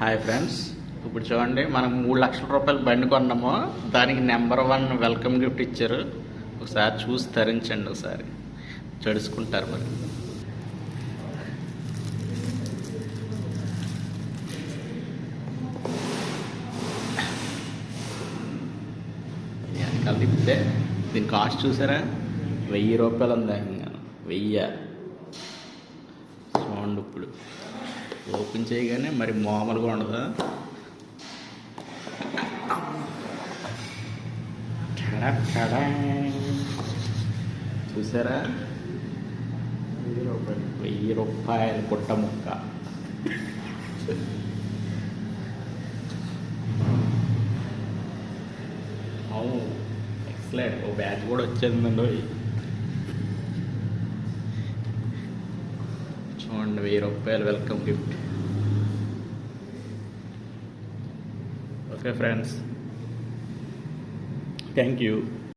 Hi friends, ఇప్పుడు చూడండి మనం 3,00,000 రూపాయలు బండి కొన్నాము. దానికి నెంబర్ 1 వెల్కమ్ గిఫ్ట్ ఇచ్చారు. ఒకసారి చూసి తరించండి, ఒకసారి చడుచుకుంటారు. మరి వెనకాల తిప్పితే దీని కాస్ట్ చూసారా, 1,000 రూపాయలు ఉంది. 1000 చూడండి. ఇప్పుడు ఓపెన్ చేయగానే మరి మామూలుగా ఉండదు. చూసారా, 1,000 రూపాయలు పుట్ట ముక్క. అవును, ఎక్సలెంట్. ఓ బ్యాచ్ కూడా వచ్చేందండి. చూడండి, 1,000 రూపాయలు welcome gift. Okay friends, thank you.